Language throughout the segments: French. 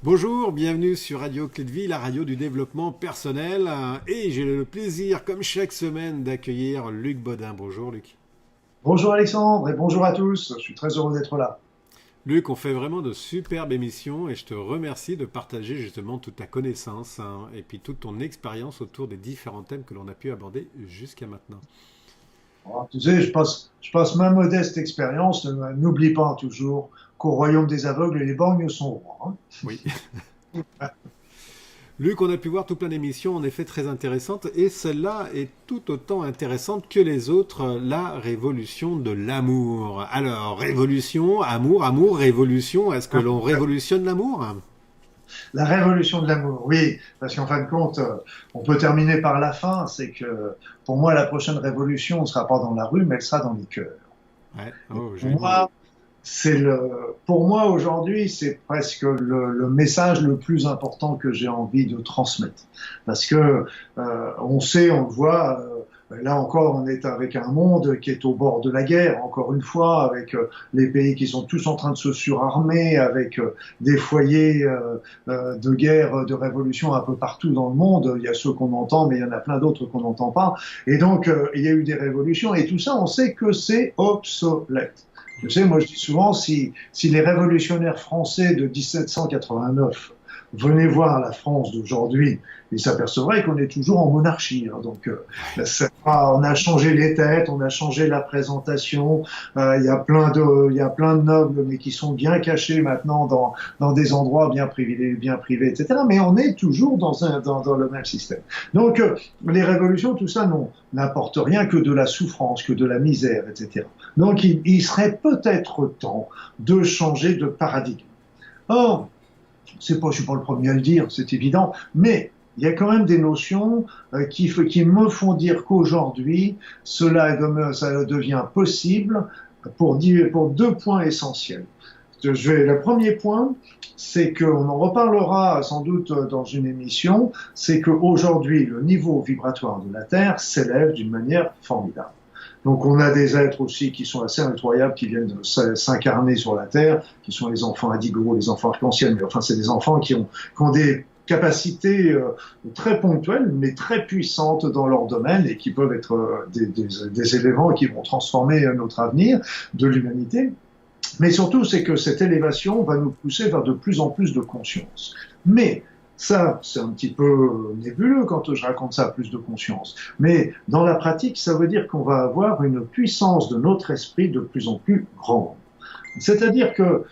Bonjour, bienvenue sur Radio Clé de Vie, la radio du développement personnel. Et j'ai le plaisir, comme chaque semaine, d'accueillir Luc Bodin. Bonjour Luc. Bonjour Alexandre et bonjour à tous, je suis très heureux d'être là. Luc, on fait vraiment de superbes émissions et je te remercie de partager justement toute ta connaissance et puis toute ton expérience autour des différents thèmes que l'on a pu aborder jusqu'à maintenant. Alors, tu sais, je passe ma modeste expérience, n'oublie pas toujours qu'au royaume des aveugles, les borgnes sont rois. Oui. Luc, on a pu voir tout plein d'émissions en effet très intéressantes et celle-là est tout autant intéressante que les autres, la révolution de l'amour. Alors, révolution, amour, révolution, est-ce que l'on révolutionne l'amour? La révolution de l'amour, oui, parce qu'en fin de compte, on peut terminer par la fin, c'est que pour moi, la prochaine révolution ne sera pas dans la rue, mais elle sera dans les cœurs. Ouais. Oh, Pour moi, pour moi aujourd'hui, c'est presque le message le plus important que j'ai envie de transmettre. Parce que on sait, on le voit, là encore, on est avec un monde qui est au bord de la guerre, encore une fois, avec les pays qui sont tous en train de se surarmer, avec des foyers de guerre, de révolution un peu partout dans le monde. Il y a ceux qu'on entend, mais il y en a plein d'autres qu'on n'entend pas. Et donc, il y a eu des révolutions, et tout ça, on sait que c'est obsolète. Tu sais, moi je dis souvent, si les révolutionnaires français de 1789 venaient voir la France d'aujourd'hui, ils s'apercevraient qu'on est toujours en monarchie. Donc, on a changé les têtes, on a changé la présentation. Il y a plein de nobles, mais qui sont bien cachés maintenant dans des endroits bien privés, etc. Mais on est toujours dans le même système. Donc, les révolutions, tout ça, n'apporte rien que de la souffrance, que de la misère, etc. Donc, il serait peut-être temps de changer de paradigme. Or, je suis pas le premier à le dire, c'est évident, mais il y a quand même des notions qui me font dire qu'aujourd'hui, ça devient possible pour deux points essentiels. Le premier point, c'est qu'on en reparlera sans doute dans une émission, c'est qu'aujourd'hui, le niveau vibratoire de la Terre s'élève d'une manière formidable. Donc on a des êtres aussi qui sont assez incroyables, qui viennent de s'incarner sur la Terre, qui sont les enfants indigos, les enfants arc-en-ciel, mais enfin c'est des enfants qui ont des capacités très ponctuelles, mais très puissantes dans leur domaine et qui peuvent être des éléments qui vont transformer notre avenir de l'humanité. Mais surtout, c'est que cette élévation va nous pousser vers de plus en plus de conscience. Mais ça, c'est un petit peu nébuleux quand je raconte ça, plus de conscience. Mais dans la pratique, ça veut dire qu'on va avoir une puissance de notre esprit de plus en plus grande. C'est-à-dire que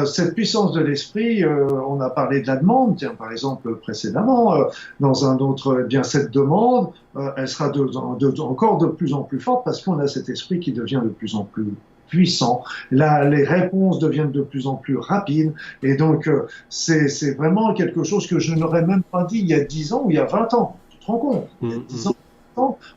cette puissance de l'esprit, on a parlé de la demande, tiens, par exemple précédemment, dans un autre, eh bien cette demande, elle sera encore de plus en plus forte parce qu'on a cet esprit qui devient de plus en plus puissant. Là, les réponses deviennent de plus en plus rapides. Et donc, c'est vraiment quelque chose que je n'aurais même pas dit il y a 10 ans ou il y a 20 ans. Tu te rends compte? Il y a 10 ans.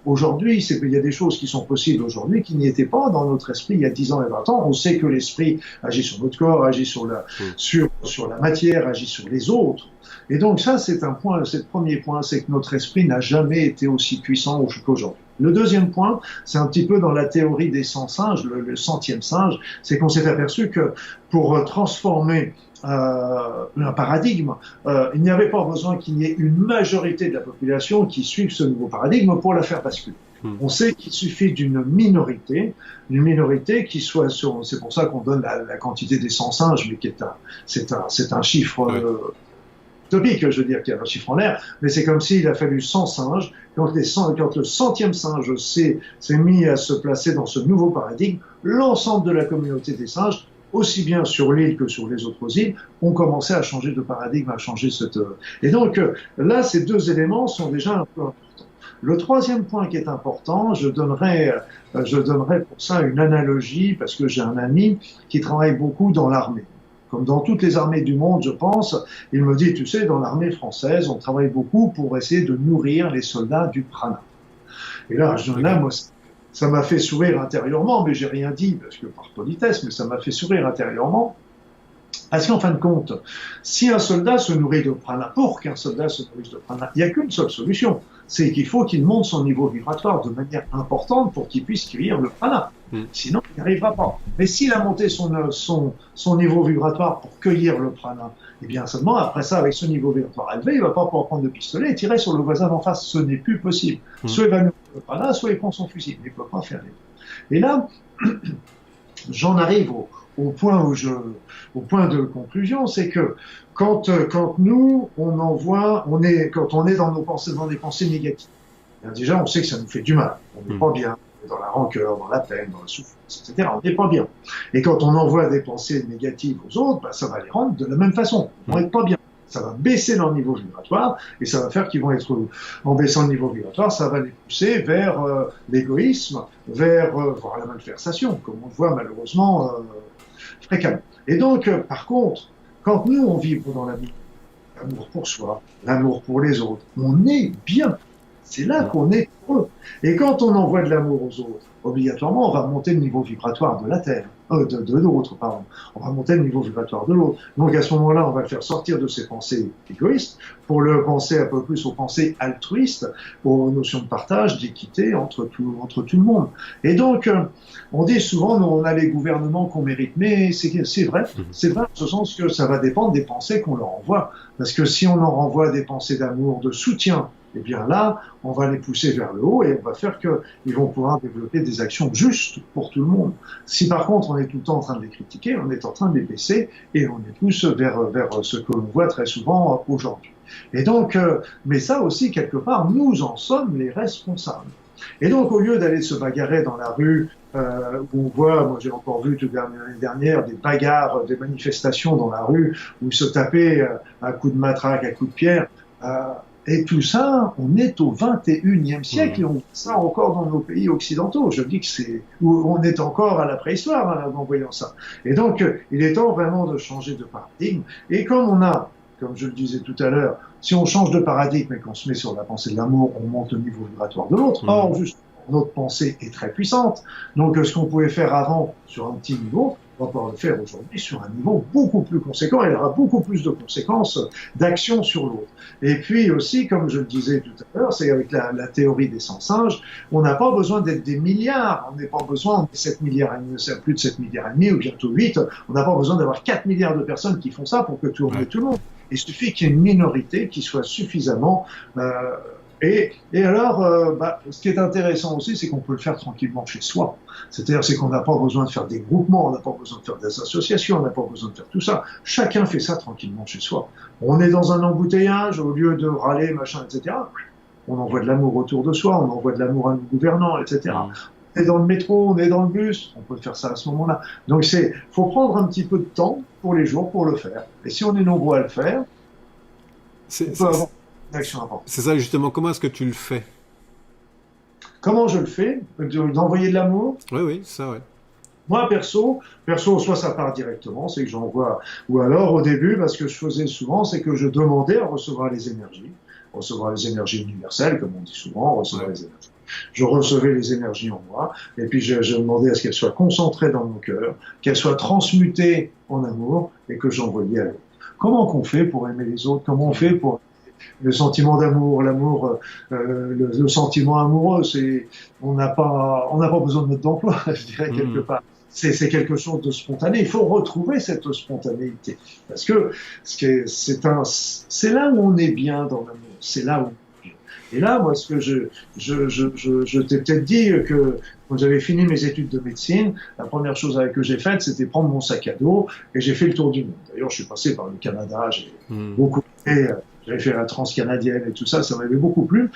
Aujourd'hui, il y a des choses qui sont possibles aujourd'hui qui n'y étaient pas dans notre esprit il y a 10 ans et 20 ans. On sait que l'esprit agit sur notre corps, agit sur la matière, agit sur les autres. Et donc ça, c'est le premier point, c'est que notre esprit n'a jamais été aussi puissant qu'aujourd'hui. Le deuxième point, c'est un petit peu dans la théorie des 100 singes, le centième singe, c'est qu'on s'est aperçu que pour transformer un paradigme, il n'y avait pas besoin qu'il y ait une majorité de la population qui suive ce nouveau paradigme pour la faire basculer. On sait qu'il suffit d'une minorité qui soit sur, c'est pour ça qu'on donne la quantité des 100 singes, mais c'est un chiffre utopique, je veux dire, qu'il y a un chiffre en l'air, mais c'est comme s'il a fallu 100 singes, quand le centième singe s'est mis à se placer dans ce nouveau paradigme, l'ensemble de la communauté des singes, aussi bien sur l'île que sur les autres îles, ont commencé à changer de paradigme, à changer cette... Et donc là, ces deux éléments sont déjà un peu importants. Le troisième point qui est important, je donnerai pour ça une analogie, parce que j'ai un ami qui travaille beaucoup dans l'armée. Comme dans toutes les armées du monde, je pense, il me dit, tu sais, dans l'armée française, on travaille beaucoup pour essayer de nourrir les soldats du prana. Et là, moi, ça m'a fait sourire intérieurement, mais j'ai rien dit, parce que par politesse, mais ça m'a fait sourire intérieurement. Parce qu'en fin de compte, si un soldat se nourrit de prana, pour qu'un soldat se nourrisse de prana, il n'y a qu'une seule solution, c'est qu'il faut qu'il monte son niveau vibratoire de manière importante pour qu'il puisse cueillir le prana. Sinon, il n'y arrivera pas. Mais s'il a monté son niveau vibratoire pour cueillir le prana, Et bien seulement, après ça, avec ce niveau vibratoire élevé, il va pas pouvoir prendre le pistolet et tirer sur le voisin d'en face. Ce n'est plus possible. Soit il va ne pas là, soit il prend son fusil. Mais il ne peut pas faire les deux. Et là, j'en arrive au point au point de conclusion, c'est que quand nous, quand on est dans nos pensées, dans des pensées négatives, déjà, on sait que ça nous fait du mal. On n'est pas bien. On est dans la rancœur, dans la peine, dans la souffrance, etc. On n'est pas bien. Et quand on envoie des pensées négatives aux autres, bah, ça va les rendre de la même façon. On n'est pas bien. Ça va baisser leur niveau vibratoire et ça va faire qu'ils vont être, en baissant le niveau vibratoire, ça va les pousser vers l'égoïsme, vers la malversation, comme on le voit malheureusement fréquemment. Et donc, par contre, quand nous, on vibre dans l'amour pour soi, l'amour pour les autres, on est bien. C'est là qu'on est heureux. Et quand on envoie de l'amour aux autres, obligatoirement, on va monter le niveau vibratoire de la Terre, de l'autre, pardon. On va monter le niveau vibratoire de l'autre. Donc à ce moment-là, on va le faire sortir de ses pensées égoïstes pour le penser un peu plus aux pensées altruistes, aux notions de partage, d'équité entre tout le monde. Et donc, on dit souvent, nous, on a les gouvernements qu'on mérite, mais c'est vrai en ce sens que ça va dépendre des pensées qu'on leur envoie. Parce que si on leur envoie des pensées d'amour, de soutien, eh bien là, on va les pousser vers le haut et on va faire qu'ils vont pouvoir développer des actions justes pour tout le monde. Si par contre on est tout le temps en train de les critiquer, on est en train de les baisser et on les pousse vers ce que l'on voit très souvent aujourd'hui. Et donc, mais ça aussi, quelque part, nous en sommes les responsables. Et donc, au lieu d'aller se bagarrer dans la rue, où on voit, moi j'ai encore vu toute l'année dernière, des bagarres, des manifestations dans la rue, où ils se tapaient à coups de matraque, à coups de pierre, et tout ça, on est au 21e siècle et on voit ça encore dans nos pays occidentaux. Je dis que on est encore à la préhistoire en voyant ça. Et donc, il est temps vraiment de changer de paradigme. Et comme je le disais tout à l'heure, si on change de paradigme et qu'on se met sur la pensée de l'amour, on monte le niveau vibratoire de l'autre. Or, juste, notre pensée est très puissante. Donc, ce qu'on pouvait faire avant sur un petit niveau, on va pouvoir le faire aujourd'hui sur un niveau beaucoup plus conséquent. Il y aura beaucoup plus de conséquences d'action sur l'autre. Et puis aussi, comme je le disais tout à l'heure, c'est avec la théorie des 100 singes, on n'a pas besoin d'être des milliards. On n'est pas besoin de 7 milliards et demi, c'est plus de 7 milliards et demi ou bientôt 8. On n'a pas besoin d'avoir 4 milliards de personnes qui font ça pour que tout le monde. Il suffit qu'il y ait une minorité qui soit suffisamment et alors, ce qui est intéressant aussi, c'est qu'on peut le faire tranquillement chez soi. C'est-à-dire, c'est qu'on n'a pas besoin de faire des groupements, on n'a pas besoin de faire des associations, on n'a pas besoin de faire tout ça. Chacun fait ça tranquillement chez soi. On est dans un embouteillage, au lieu de râler, machin, etc., on envoie de l'amour autour de soi, on envoie de l'amour à nos gouvernants, etc. On est dans le métro, on est dans le bus, on peut faire ça à ce moment-là. Donc, faut prendre un petit peu de temps pour les jours pour le faire. Et si on est nombreux à le faire, on peut avoir une action importante. C'est ça justement, comment est-ce que tu le fais? Comment je le fais? D'envoyer de l'amour? Oui, ça, ouais. Moi, perso, soit ça part directement, c'est que j'envoie, ou alors au début, parce que je faisais souvent, c'est que je demandais à recevoir les énergies universelles, comme on dit souvent, recevoir les énergies. Je recevais les énergies en moi, et puis je demandais à ce qu'elles soient concentrées dans mon cœur, qu'elles soient transmutées en amour, et que j'envoyais à l'autre. Comment qu'on fait pour aimer les autres? Comment on fait pour le sentiment d'amour, l'amour, le sentiment amoureux, on n'a pas besoin de notre emploi, je dirais quelque part. C'est quelque chose de spontané. Il faut retrouver cette spontanéité, parce que c'est là où on est bien dans l'amour. C'est là où on est bien. Et là, moi, ce que je t'ai peut-être dit que quand j'avais fini mes études de médecine, la première chose que j'ai faite, c'était prendre mon sac à dos et j'ai fait le tour du monde. D'ailleurs, je suis passé par le Canada, j'ai beaucoup j'avais fait la transcanadienne et tout ça, ça m'avait beaucoup plu.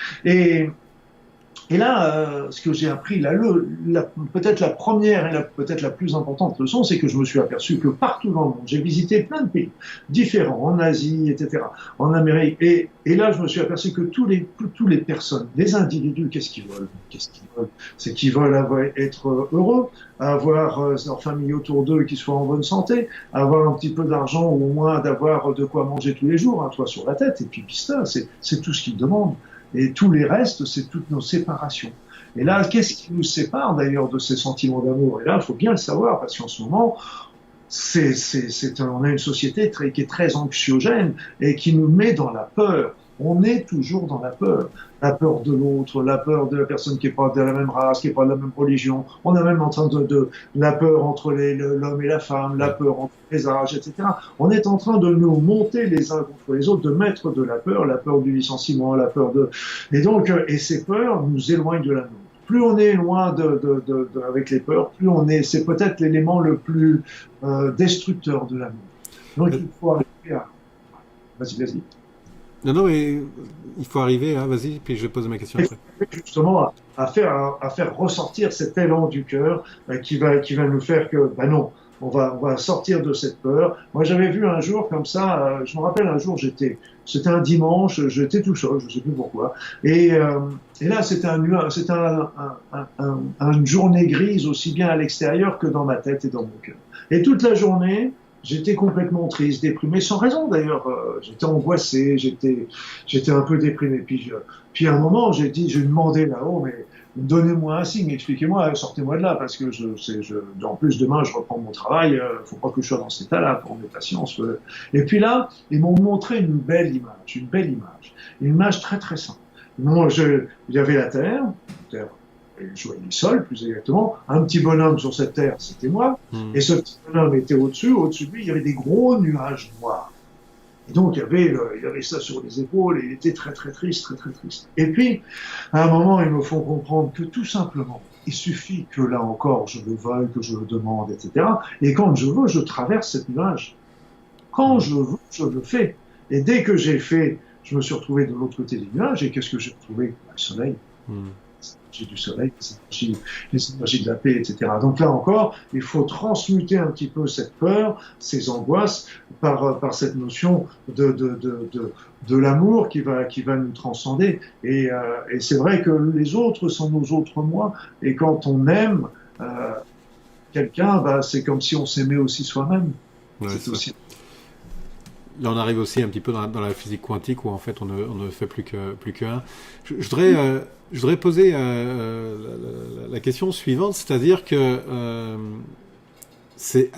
Et là, ce que j'ai appris, peut-être la première et peut-être la plus importante leçon, c'est que je me suis aperçu que partout dans le monde, j'ai visité plein de pays différents, en Asie, etc., en Amérique, et là, je me suis aperçu que toutes les personnes, les individus, qu'est-ce qu'ils veulent? C'est qu'ils veulent être heureux, avoir leur famille autour d'eux qui soit en bonne santé, avoir un petit peu d'argent ou au moins d'avoir de quoi manger tous les jours, un toit sur la tête, et puis ça, c'est tout ce qu'ils demandent. Et tous les restes, c'est toutes nos séparations. Et là, qu'est-ce qui nous sépare d'ailleurs de ces sentiments d'amour? Et là, il faut bien le savoir, parce qu'en ce moment, on a une société qui est très anxiogène et qui nous met dans la peur. on est toujours dans la peur. La peur de l'autre, la peur de la personne qui n'est pas de la même race, qui n'est pas de la même religion. On est même en train de la peur entre l'homme et la femme, la peur entre les âges, etc. On est en train de nous monter les uns contre les autres, de mettre de la peur du licenciement, la peur de... Et donc, et ces peurs nous éloignent de l'amour. Plus on est loin avec les peurs, plus on est, c'est peut-être l'élément le plus destructeur de l'amour. Donc il faut arriver à... Vas-y. Non, non, mais il faut arriver, hein, vas-y, puis je vais poser ma question après. Justement à faire ressortir cet élan du cœur qui va nous faire que, ben non, on va sortir de cette peur. Moi, j'avais vu un jour comme ça, je me rappelle un jour, c'était un dimanche, j'étais tout seul, je sais plus pourquoi, et là, c'était une journée grise aussi bien à l'extérieur que dans ma tête et dans mon cœur. Et toute la journée, j'étais complètement triste, déprimé, sans raison d'ailleurs. J'étais angoissé, j'étais un peu déprimé. Puis à un moment, j'ai demandé là-haut, mais donnez-moi un signe, expliquez-moi, sortez-moi de là, parce que en plus demain je reprends mon travail, faut pas que je sois dans cet état-là pour mes patients. Et puis là, ils m'ont montré une une image très très simple. Il y avait la terre, je voyais le sol, plus exactement, un petit bonhomme sur cette terre, c'était moi, et ce petit bonhomme était au-dessus de lui, il y avait des gros nuages noirs. Et donc, il y avait ça sur les épaules, et il était très, très triste, très, très triste. Et puis, à un moment, ils me font comprendre que tout simplement, il suffit que là encore, je le veuille, que je le demande, etc. Et quand je veux, je traverse cette nuage. Quand je veux, je le fais. Et dès que j'ai fait, je me suis retrouvé de l'autre côté du nuage, et qu'est-ce que j'ai retrouvé? Le soleil. Les énergies du soleil, les énergies de la paix, etc. Donc là encore, il faut transmuter un petit peu cette peur, ces angoisses, par cette notion de l'amour qui va nous transcender. Et c'est vrai que les autres sont nos autres moi, et quand on aime quelqu'un, c'est comme si on s'aimait aussi soi-même. Ouais, c'est aussi... Là, on arrive aussi un petit peu dans la physique quantique où en fait on ne fait plus qu'un. Je voudrais poser la question suivante, c'est-à-dire que c'est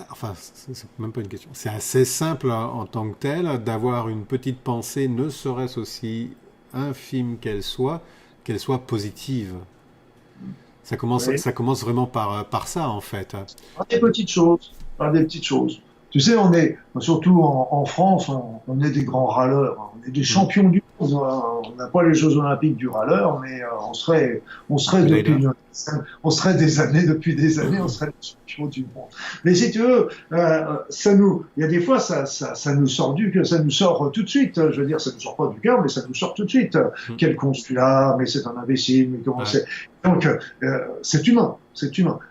même pas une question, c'est assez simple en tant que tel d'avoir une petite pensée, ne serait-ce aussi infime qu'elle soit positive. Ça commence vraiment par ça en fait. Par des petites choses. Tu sais, surtout en France, on est des grands râleurs, hein. On est des champions du monde. On n'a pas les Jeux Olympiques du râleur, mais on serait depuis des années, on serait les champions du monde. Mais si tu veux, il y a des fois, ça nous sort tout de suite. Je veux dire, ça nous sort pas du cœur, mais ça nous sort tout de suite. Quel con celui-là, mais c'est un imbécile, mais comment c'est? Donc, c'est humain.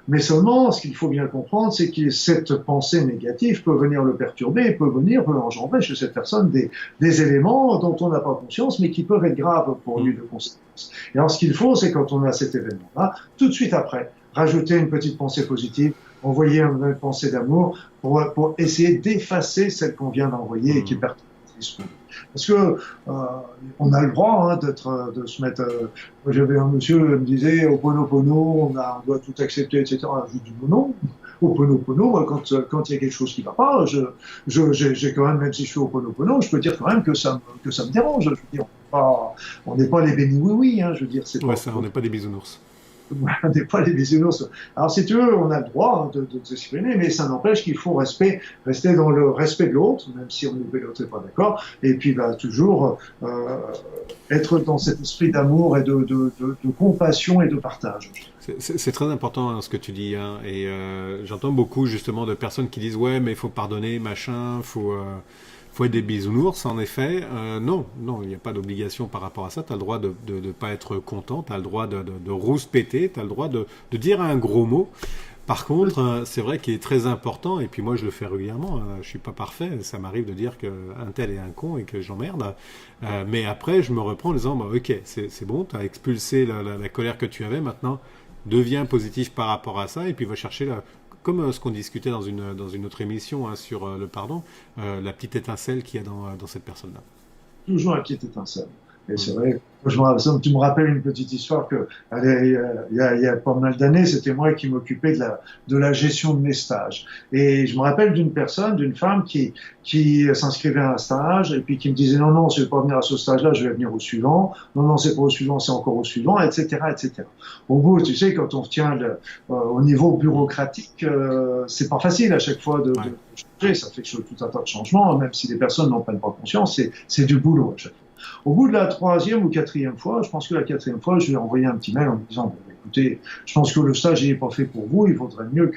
Mais seulement, ce qu'il faut bien comprendre, c'est que cette pensée négative peut venir le perturber, peut engendrer chez cette personne des éléments dont on n'a pas conscience, mais qui peuvent être graves pour lui de conséquence. Et alors, ce qu'il faut, c'est quand on a cet événement-là, tout de suite après, rajouter une petite pensée positive, envoyer une pensée d'amour pour essayer d'effacer celle qu'on vient d'envoyer et qui perturbe l'esprit. Parce que on a le droit de se mettre. J'avais un monsieur qui me disait Ho'oponopono, on doit tout accepter, etc. Je dis non. Ho'oponopono, quand il y a quelque chose qui ne va pas, j'ai quand même si je fais Ho'oponopono, je peux dire quand même que ça me dérange. Je veux dire, on n'est pas les bénis oui, hein. Je veux dire, c'est pas. On n'est pas des bisounours. On n'est pas les bisounours. Alors, si tu veux, on a le droit de s'exprimer, mais ça n'empêche qu'il faut rester dans le respect de l'autre, même si l'autre n'est pas d'accord, et puis toujours être dans cet esprit d'amour et de compassion et de partage. C'est très important ce que tu dis, hein, et j'entends beaucoup justement de personnes qui disent ouais, mais il faut pardonner, machin, faut être des bisounours, en effet. Non, il n'y a pas d'obligation par rapport à ça. Tu as le droit de ne pas être content, tu as le droit de rouspéter, tu as le droit de dire un gros mot. Par contre, c'est vrai qu'il est très important, et puis moi je le fais régulièrement, je suis pas parfait, ça m'arrive de dire qu'un tel est un con et que j'emmerde, mais après je me reprends en disant, ok, c'est bon, tu as expulsé la colère que tu avais, maintenant deviens positif par rapport à ça, et puis va chercher comme ce qu'on discutait dans une autre émission sur le pardon, la petite étincelle qu'il y a dans cette personne-là. Toujours une petite étincelle. Et c'est vrai, tu me rappelles une petite histoire que il y a pas mal d'années, c'était moi qui m'occupais de la gestion de mes stages. Et je me rappelle d'une femme qui s'inscrivait à un stage et puis qui me disait non, non, je vais pas venir à ce stage-là, je vais venir au suivant. Non, non, c'est pas au suivant, c'est encore au suivant, etc., etc. Au bout, tu sais, quand on tient au niveau bureaucratique, c'est pas facile à chaque fois de changer. Ça fait tout un tas de changements, même si les personnes n'en prennent pas conscience, c'est du boulot à chaque fois. Au bout de la troisième ou quatrième fois, je pense que la quatrième fois, je lui ai envoyé un petit mail en me disant, bon, écoutez, je pense que le stage n'est pas fait pour vous, il vaudrait mieux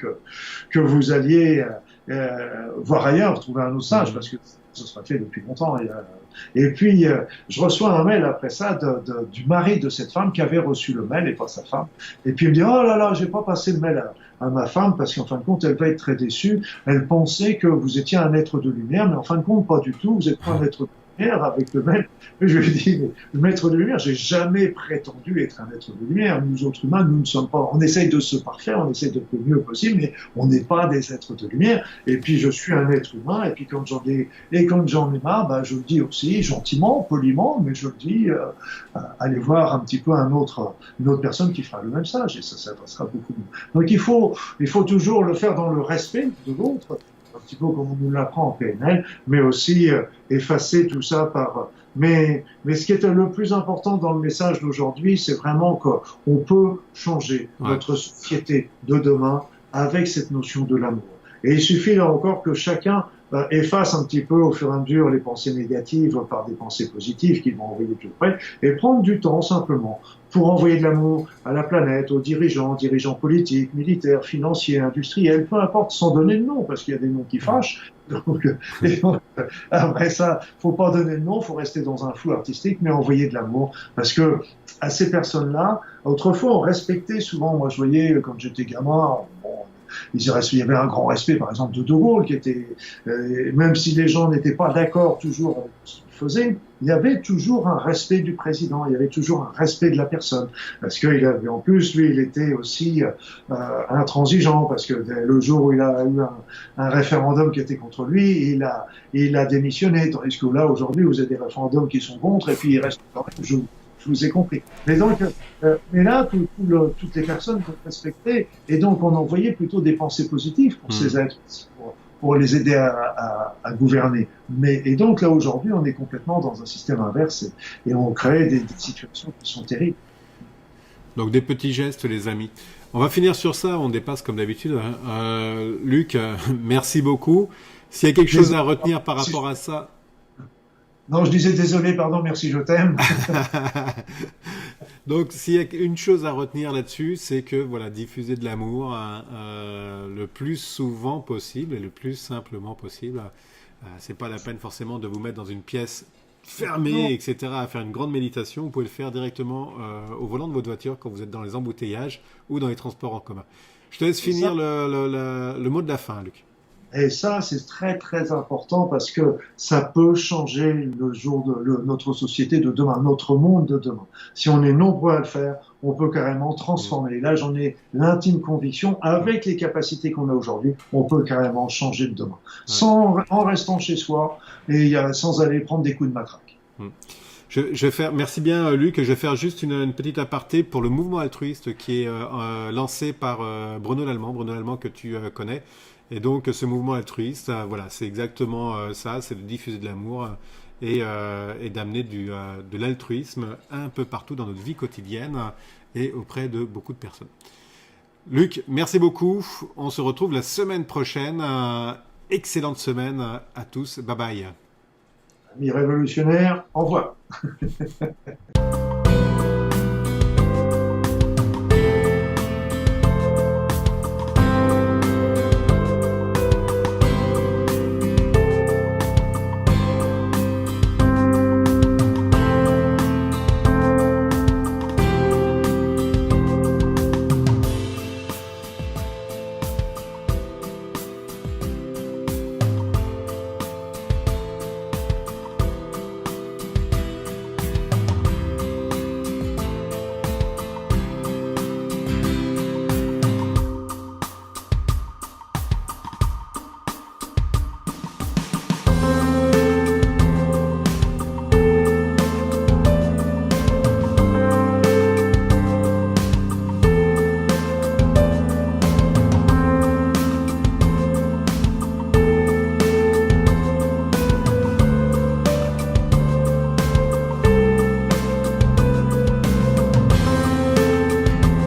que vous alliez voir ailleurs, trouver un autre stage, parce que ça sera fait depuis longtemps. Et puis, je reçois un mail après ça du mari de cette femme qui avait reçu le mail et pas sa femme. Et puis il me dit, oh là là, j'ai pas passé le mail à ma femme parce qu'en fin de compte, elle va être très déçue. Elle pensait que vous étiez un être de lumière, mais en fin de compte, pas du tout. Vous êtes pas un être de lumière avec le mail. Et je lui ai dit, mais le maître de lumière, j'ai jamais prétendu être un être de lumière. Nous autres humains, nous ne sommes pas, on essaye de se parfaire, on essaye de faire le mieux possible, mais on n'est pas des êtres de lumière. Et puis, je suis un être humain, et puis quand j'en ai marre, bah, je le dis aussi, gentiment, poliment, mais je le dis, allez voir un petit peu une autre personne qui fera le même stage, et ça passera beaucoup mieux. Donc, il faut toujours le faire dans le respect de l'autre, un petit peu comme on nous l'apprend en PNL, mais aussi effacer tout ça par... Mais ce qui est le plus important dans le message d'aujourd'hui, c'est vraiment qu'on peut changer notre société de demain avec cette notion de l'amour. Et il suffit là encore que chacun efface un petit peu au fur et à mesure les pensées négatives par des pensées positives qu'ils vont envoyer tout près et prendre du temps simplement pour envoyer de l'amour à la planète, aux dirigeants politiques, militaires, financiers, industriels, peu importe, sans donner de nom, parce qu'il y a des noms qui fâchent. Donc, après ça, faut pas donner de nom, faut rester dans un flou artistique, mais envoyer de l'amour, parce que à ces personnes-là, autrefois on respectait souvent, moi je voyais quand j'étais gamin, il y avait un grand respect, par exemple, de Gaulle, qui était, même si les gens n'étaient pas d'accord toujours avec ce qu'il faisait, il y avait toujours un respect du président, il y avait toujours un respect de la personne, parce qu'il avait, en plus, lui, il était aussi intransigeant, parce que le jour où il a eu un référendum qui était contre lui, il a démissionné, tandis que là, aujourd'hui, vous avez des référendums qui sont contre, et puis il reste quand même toujours. Je vous ai compris. Mais donc, mais là, toutes les personnes peuvent respecter, et donc on envoyait plutôt des pensées positives pour ces êtres, pour les aider à gouverner. Et donc là, aujourd'hui, on est complètement dans un système inverse, et on crée des situations qui sont terribles. Donc des petits gestes, les amis. On va finir sur ça, on dépasse comme d'habitude. Luc, merci beaucoup. S'il y a quelque chose à retenir par rapport à ça... Non, je disais désolé, pardon, merci, je t'aime. Donc, s'il y a une chose à retenir là-dessus, c'est que voilà, diffuser de l'amour le plus souvent possible et le plus simplement possible. C'est pas la peine forcément de vous mettre dans une pièce fermée, etc., à faire une grande méditation. Vous pouvez le faire directement au volant de votre voiture quand vous êtes dans les embouteillages ou dans les transports en commun. Je te laisse finir le mot de la fin, Luc. Et ça, c'est très, très important parce que ça peut changer notre société de demain, notre monde de demain. Si on est nombreux à le faire, on peut carrément transformer. Et là, j'en ai l'intime conviction, avec les capacités qu'on a aujourd'hui, on peut carrément changer le demain. En restant chez soi et sans aller prendre des coups de matraque. Je vais faire, merci bien Luc, je vais faire juste une petite aparté pour le mouvement altruiste qui est lancé par Bruno Lallemand que tu connais. Et donc ce mouvement altruiste, voilà, c'est exactement ça, c'est de diffuser de l'amour et d'amener de l'altruisme un peu partout dans notre vie quotidienne et auprès de beaucoup de personnes. Luc, merci beaucoup, on se retrouve la semaine prochaine, excellente semaine à tous, bye bye. Amis révolutionnaires, au revoir.